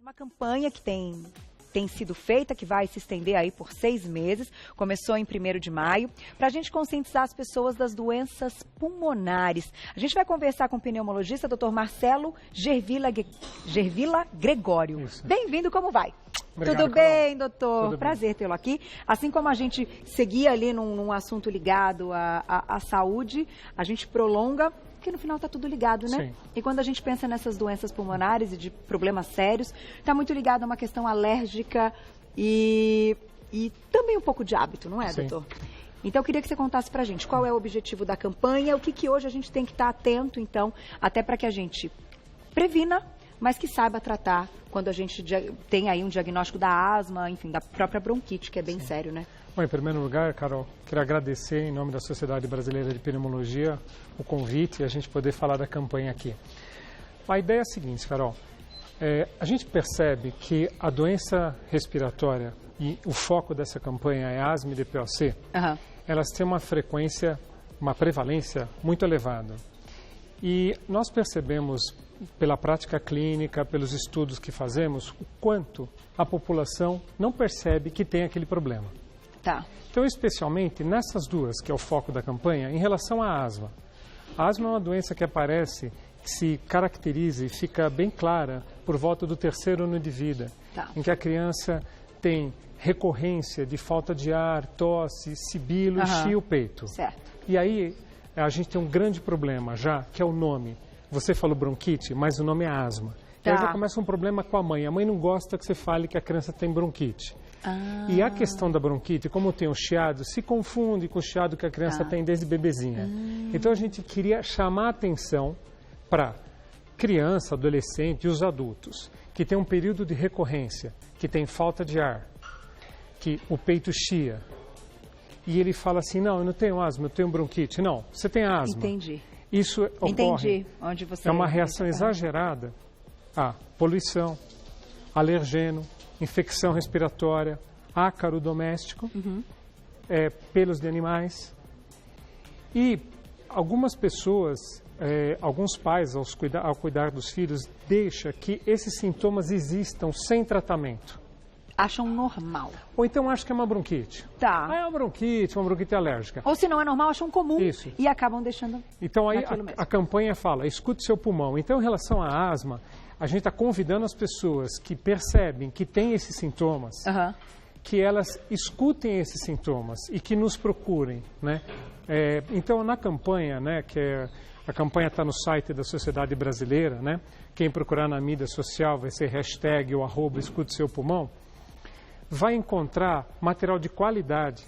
Uma campanha que tem sido feita, que vai se estender aí por 6 meses, começou em 1º de maio, para a gente conscientizar as pessoas das doenças pulmonares. A gente vai conversar com o pneumologista, Dr. Marcelo Gervila Gregório. Bem-vindo, como vai? Obrigado, Tudo bem, doutor? Tudo Prazer tê-lo aqui. Assim como a gente seguia ali num assunto ligado à saúde, a gente prolonga, porque no final está tudo ligado, né? Sim. E quando a gente pensa nessas doenças pulmonares e de problemas sérios, está muito ligado a uma questão alérgica e também um pouco de hábito, não é, Sim. doutor? Então, eu queria que você contasse pra gente qual é o objetivo da campanha, o que hoje a gente tem que estar atento, então, até para que a gente previna, mas que saiba tratar quando a gente tem aí um diagnóstico da asma, enfim, da própria bronquite, que é bem Sim. sério, né? Bom, em primeiro lugar, Carol, queria agradecer em nome da Sociedade Brasileira de Pneumologia o convite e a gente poder falar da campanha aqui. A ideia é a seguinte, Carol, a gente percebe que a doença respiratória e o foco dessa campanha é asma e DPOC, elas têm uma frequência, uma prevalência muito elevada. E nós percebemos pela prática clínica, pelos estudos que fazemos, o quanto a população não percebe que tem aquele problema. Tá. Então, especialmente nessas duas, que é o foco da campanha, em relação à asma. A asma é uma doença que aparece, que se caracteriza e fica bem clara por volta do 3º ano de vida, Tá. em que a criança tem recorrência de falta de ar, tosse, sibilo e chia o peito. Certo. E aí a gente tem um grande problema já, que é o nome. Você falou bronquite, mas o nome é asma. Tá. E aí já começa um problema com a mãe. A mãe não gosta que você fale que a criança tem bronquite. E a questão da bronquite, como tem o chiado, se confunde com o chiado que a criança tem desde bebezinha. Então a gente queria chamar a atenção para criança, adolescente e os adultos, que tem um período de recorrência, que tem falta de ar, que o peito chia. E ele fala assim, não, eu não tenho asma, eu tenho bronquite. Não, você tem asma. Entendi. Isso ocorre. Entendi. Onde você É uma reação exagerada a poluição, alergeno, infecção respiratória, ácaro doméstico, pelos de animais. E algumas pessoas, alguns pais, ao cuidar dos filhos, deixam que esses sintomas existam sem tratamento. Acham normal. Ou então acham que é uma bronquite. Tá. É uma bronquite alérgica. Ou se não é normal, acham comum. Isso. E acabam deixando. Então aí naquilo mesmo. a campanha fala, escute seu pulmão. Então, em relação à asma, a gente está convidando as pessoas que percebem que têm esses sintomas, que elas escutem esses sintomas e que nos procurem, né? Então, na campanha, né, a campanha está no site da Sociedade Brasileira, né? Quem procurar na mídia social vai ser hashtag ou @ escute seu pulmão, vai encontrar material de qualidade.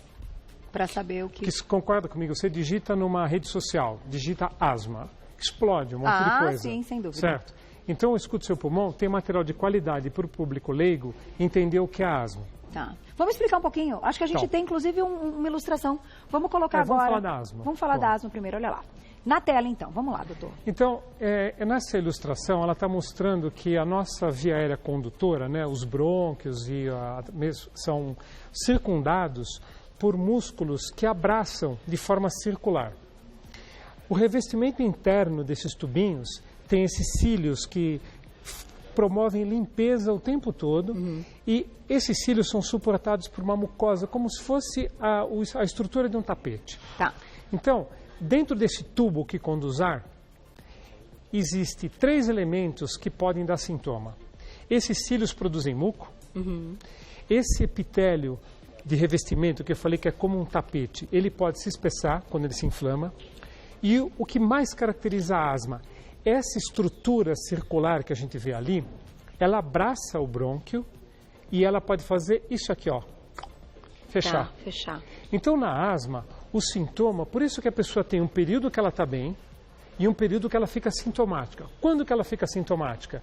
Para saber o que... Concorda comigo? Você digita numa rede social, digita asma, explode um monte de coisa. Sim, sem dúvida. Certo? Então, o Escute Seu Pulmão tem material de qualidade para o público leigo entender o que é asma. Tá. Vamos explicar um pouquinho. Acho que a gente tem, inclusive, uma ilustração. Vamos colocar agora... Vamos falar da asma. Vamos falar da asma primeiro, olha lá. Na tela, então. Vamos lá, doutor. Então, nessa ilustração, ela está mostrando que a nossa via aérea condutora, né, os brônquios são circundados por músculos que abraçam de forma circular. O revestimento interno desses tubinhos tem esses cílios que promovem limpeza o tempo todo e esses cílios são suportados por uma mucosa como se fosse a estrutura de um tapete. Tá. Então, dentro desse tubo que conduz ar, existem 3 elementos que podem dar sintoma. Esses cílios produzem muco, esse epitélio de revestimento que eu falei que é como um tapete, ele pode se espessar quando ele se inflama. E o que mais caracteriza a asma, essa estrutura circular que a gente vê ali, ela abraça o brônquio e ela pode fazer isso aqui, ó, fechar. Tá, fechar. Então, na asma, o sintoma, por isso que a pessoa tem um período que ela está bem e um período que ela fica sintomática. Quando que ela fica sintomática?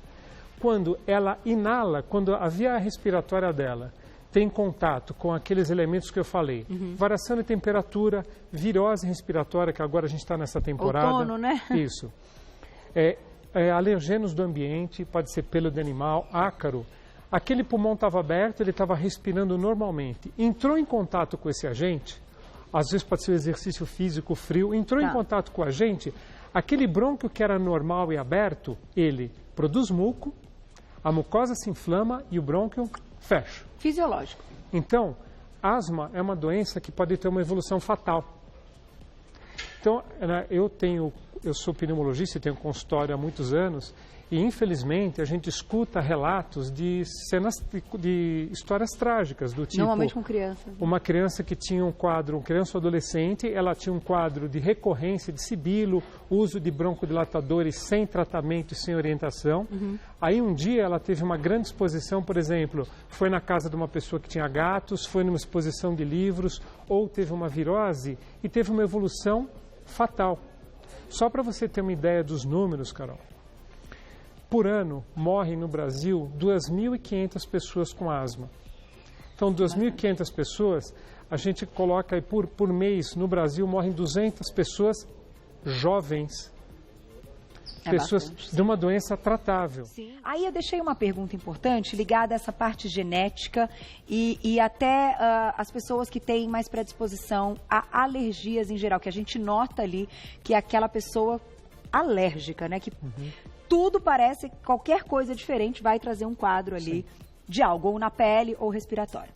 Quando ela inala, quando a via respiratória dela tem contato com aqueles elementos que eu falei. Variação de temperatura, virose respiratória, que agora a gente está nessa temporada. Outono, né? Isso. Alergenos do ambiente, pode ser pelo de animal, ácaro. Aquele pulmão estava aberto, ele estava respirando normalmente. Entrou em contato com esse agente, às vezes pode ser o exercício físico frio, entrou em contato com a gente, aquele brônquio que era normal e aberto, ele produz muco, A mucosa se inflama e o brônquio fecha. Fisiológico. Então, asma é uma doença que pode ter uma evolução fatal. Então, eu sou pneumologista e tenho consultório há muitos anos e, infelizmente, a gente escuta relatos de de histórias trágicas, do tipo... Normalmente com crianças. Uma criança que tinha um quadro, uma criança ou adolescente, ela tinha um quadro de recorrência de sibilo, uso de broncodilatadores sem tratamento e sem orientação. Aí, um dia, ela teve uma grande exposição, por exemplo, foi na casa de uma pessoa que tinha gatos, foi numa exposição de livros, ou teve uma virose e teve uma evolução fatal. Só para você ter uma ideia dos números, Carol, por ano morrem no Brasil 2.500 pessoas com asma. Então, 2.500 pessoas, a gente coloca aí por mês, no Brasil morrem 200 pessoas jovens. Pessoas bastante. De uma doença tratável. Sim. Aí eu deixei uma pergunta importante ligada a essa parte genética e até as pessoas que têm mais predisposição a alergias em geral, que a gente nota ali que é aquela pessoa alérgica, né? Que tudo parece, qualquer coisa diferente vai trazer um quadro ali de algo, ou na pele ou respiratório.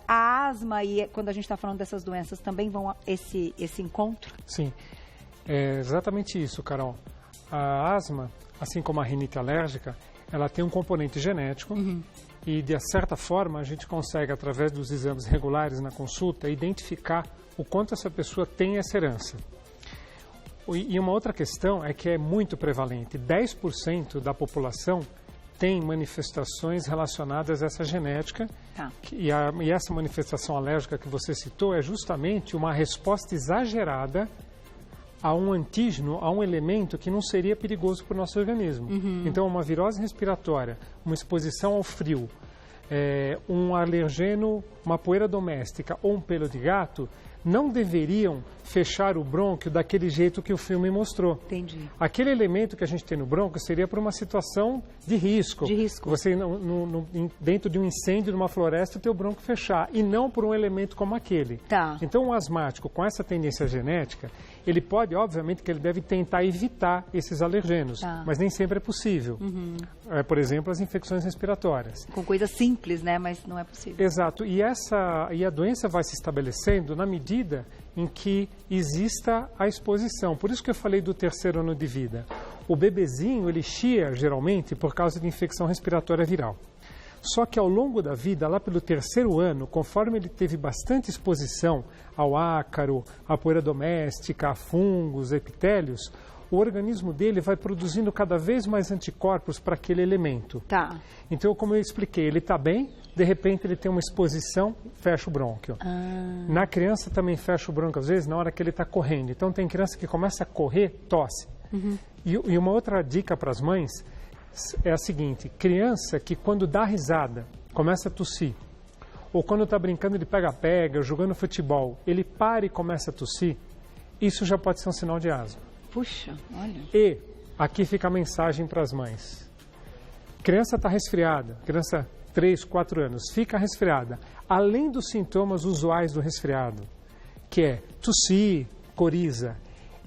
A asma e quando a gente está falando dessas doenças também vão esse encontro? Sim, é exatamente isso, Carol. A asma, assim como a rinite alérgica, ela tem um componente genético e, de certa forma, a gente consegue, através dos exames regulares na consulta, identificar o quanto essa pessoa tem essa herança. E uma outra questão é que é muito prevalente. 10% da população tem manifestações relacionadas a essa genética. Tá. E essa manifestação alérgica que você citou é justamente uma resposta exagerada a um antígeno, a um elemento que não seria perigoso para o nosso organismo. Então, uma virose respiratória, uma exposição ao frio, um alergeno, uma poeira doméstica ou um pelo de gato, não deveriam fechar o brônquio daquele jeito que o filme mostrou. Entendi. Aquele elemento que a gente tem no brônquio seria para uma situação de risco. De risco. Você, dentro de um incêndio, numa floresta, o teu brônquio fechar, e não por um elemento como aquele. Tá. Então, um asmático com essa tendência genética, ele pode, obviamente, que ele deve tentar evitar esses alergenos, mas nem sempre é possível. Por exemplo, as infecções respiratórias. Com coisas simples, né? Mas não é possível. Exato. E a doença vai se estabelecendo na medida em que exista a exposição. Por isso que eu falei do terceiro ano de vida. O bebezinho, ele chia, geralmente, por causa de infecção respiratória viral. Só que ao longo da vida, lá pelo terceiro ano, conforme ele teve bastante exposição ao ácaro, à poeira doméstica, a fungos, a epitélios, o organismo dele vai produzindo cada vez mais anticorpos para aquele elemento. Tá. Então, como eu expliquei, ele está bem, de repente ele tem uma exposição, fecha o brônquio. Na criança também fecha o brônquio, às vezes, na hora que ele está correndo. Então, tem criança que começa a correr, tosse. E uma outra dica para as mães é a seguinte: criança que quando dá risada, começa a tossir, ou quando está brincando de pega-pega, jogando futebol, ele para e começa a tossir, isso já pode ser um sinal de asma. Puxa, olha. E aqui fica a mensagem para as mães. Criança está resfriada, criança 3, 4 anos, fica resfriada. Além dos sintomas usuais do resfriado, que é tossir, coriza,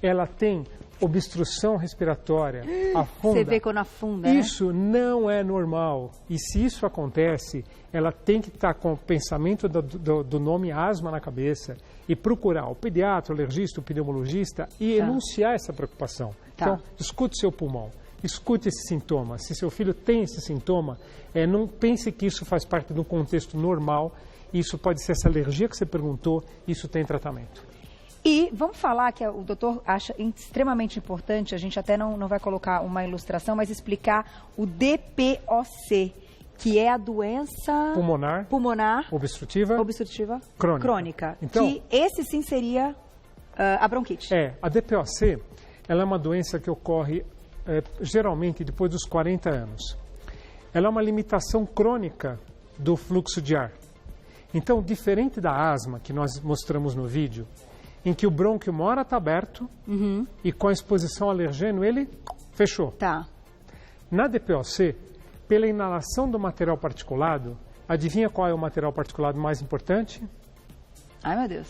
ela tem obstrução respiratória, afunda. Você vê quando afunda, Isso não é normal. E se isso acontece, ela tem que estar com o pensamento do nome asma na cabeça e procurar o pediatra, o alergista, o pneumologista e enunciar essa preocupação. Então, escute seu pulmão, escute esse sintoma. Se seu filho tem esse sintoma, não pense que isso faz parte de um contexto normal. Isso pode ser essa alergia que você perguntou, isso tem tratamento. E vamos falar que o doutor acha extremamente importante, a gente até não vai colocar uma ilustração, mas explicar o DPOC, que é a doença pulmonar obstrutiva crônica. Então, que esse sim seria a bronquite. A DPOC, ela é uma doença que ocorre geralmente depois dos 40 anos. Ela é uma limitação crônica do fluxo de ar. Então, diferente da asma que nós mostramos no vídeo, em que o brônquio uma hora está aberto e com a exposição ao alergeno ele fechou. Tá. Na DPOC, pela inalação do material particulado, adivinha qual é o material particulado mais importante? Ai, meu Deus.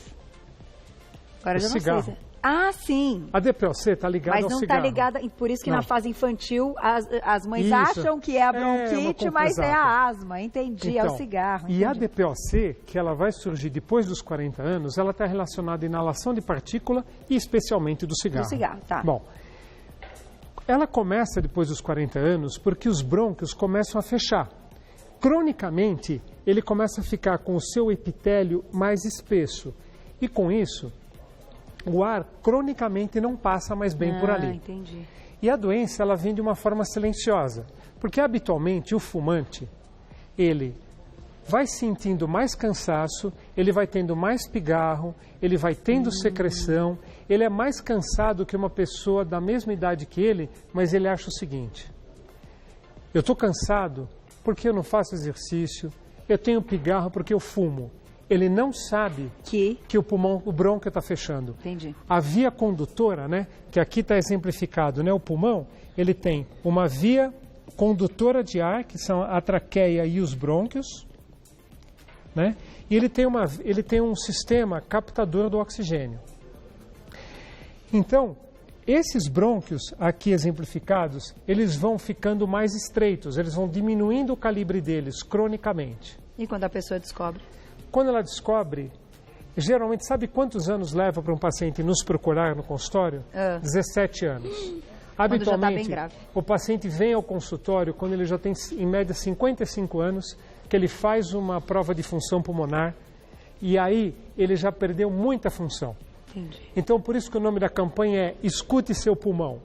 Agora o já cigarro. não sei. Ah, sim. A DPOC está ligada ao cigarro. Mas não está ligada, por isso que na fase infantil as mães acham que é a bronquite, mas é a asma, entendi, é o cigarro. Entendi. E a DPOC, que ela vai surgir depois dos 40 anos, ela está relacionada à inalação de partícula e especialmente do cigarro. Do cigarro, tá. Bom, ela começa depois dos 40 anos porque os brônquios começam a fechar. Cronicamente, ele começa a ficar com o seu epitélio mais espesso. E com isso, o ar cronicamente não passa mais bem por ali. Entendi. E a doença, ela vem de uma forma silenciosa. Porque, habitualmente, o fumante, ele vai sentindo mais cansaço, ele vai tendo mais pigarro, ele vai tendo secreção, ele é mais cansado que uma pessoa da mesma idade que ele, mas ele acha o seguinte: eu estou cansado porque eu não faço exercício, eu tenho pigarro porque eu fumo. Ele não sabe que o pulmão, o brônquio está fechando. Entendi. A via condutora, né, que aqui está exemplificado, né, o pulmão, ele tem uma via condutora de ar, que são a traqueia e os brônquios, né, e ele tem um sistema captador do oxigênio. Então, esses brônquios aqui exemplificados, eles vão ficando mais estreitos, eles vão diminuindo o calibre deles cronicamente. E quando a pessoa descobre? Quando ela descobre, geralmente, sabe quantos anos leva para um paciente nos procurar no consultório? 17 anos. Habitualmente, já tá bem grave. O paciente vem ao consultório quando ele já tem, em média, 55 anos, que ele faz uma prova de função pulmonar e aí ele já perdeu muita função. Entendi. Então, por isso que o nome da campanha é Escute Seu Pulmão.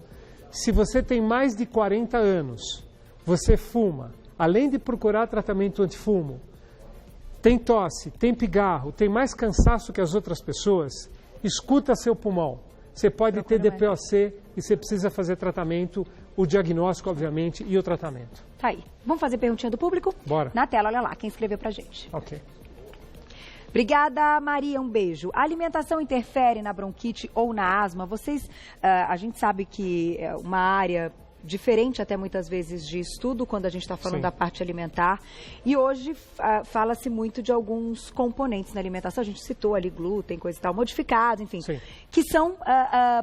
Se você tem mais de 40 anos, você fuma, além de procurar tratamento antifumo, tem tosse, tem pigarro, tem mais cansaço que as outras pessoas, escuta seu pulmão. Você pode ter DPOC e você precisa fazer tratamento, o diagnóstico, obviamente, e o tratamento. Tá aí. Vamos fazer perguntinha do público? Bora. Na tela, olha lá, quem escreveu pra gente. Ok. Obrigada, Maria, um beijo. A alimentação interfere na bronquite ou na asma? A gente sabe que é uma área diferente até muitas vezes de estudo quando a gente está falando da parte alimentar. E hoje fala-se muito de alguns componentes na alimentação. A gente citou ali glúten, coisa e tal, modificados, enfim, que são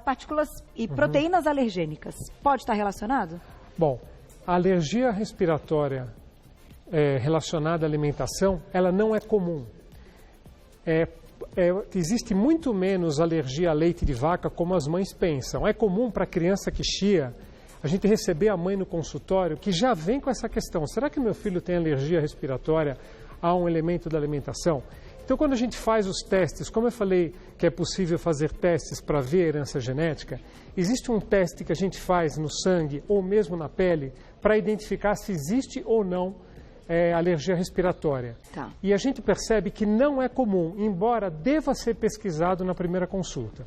partículas e proteínas alergênicas. Pode estar relacionado? Bom, a alergia respiratória relacionada à alimentação, ela não é comum. Existe muito menos alergia a leite de vaca como as mães pensam. É comum para a criança que chia a gente receber a mãe no consultório que já vem com essa questão. Será que meu filho tem alergia respiratória a um elemento da alimentação? Então, quando a gente faz os testes, como eu falei que é possível fazer testes para ver a herança genética, existe um teste que a gente faz no sangue ou mesmo na pele para identificar se existe ou não alergia respiratória. Tá. E a gente percebe que não é comum, embora deva ser pesquisado na primeira consulta.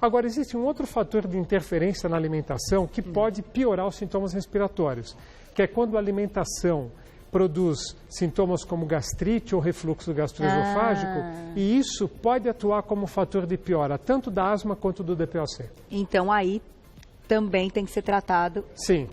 Agora, existe um outro fator de interferência na alimentação que pode piorar os sintomas respiratórios, que é quando a alimentação produz sintomas como gastrite ou refluxo gastroesofágico, e isso pode atuar como fator de piora, tanto da asma quanto do DPOC. Então, aí também tem que ser tratado. Sim.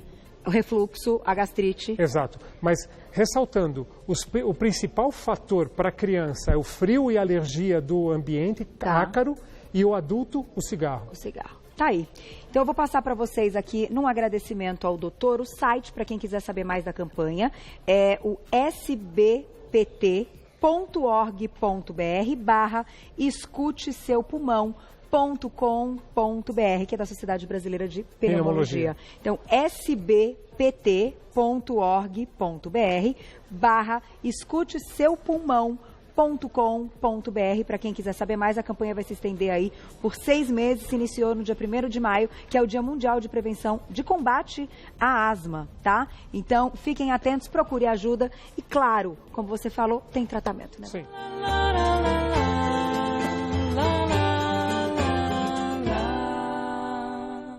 O refluxo, a gastrite. Exato. Mas, ressaltando, o principal fator para a criança é o frio e a alergia do ambiente, ácaro, e o adulto, o cigarro. O cigarro. Tá aí. Então, eu vou passar para vocês aqui, num agradecimento ao doutor, o site, para quem quiser saber mais da campanha, é o sbpt.org.br/escute seu pulmão.com.br, que é da Sociedade Brasileira de Pneumologia. Então, sbpt.org.br/escute seu pulmão.com.br. Para quem quiser saber mais, a campanha vai se estender aí por 6 meses, se iniciou no dia 1º de maio, que é o Dia Mundial de Prevenção de Combate à Asma, tá? Então, fiquem atentos, procure ajuda e, claro, como você falou, tem tratamento, né? Sim.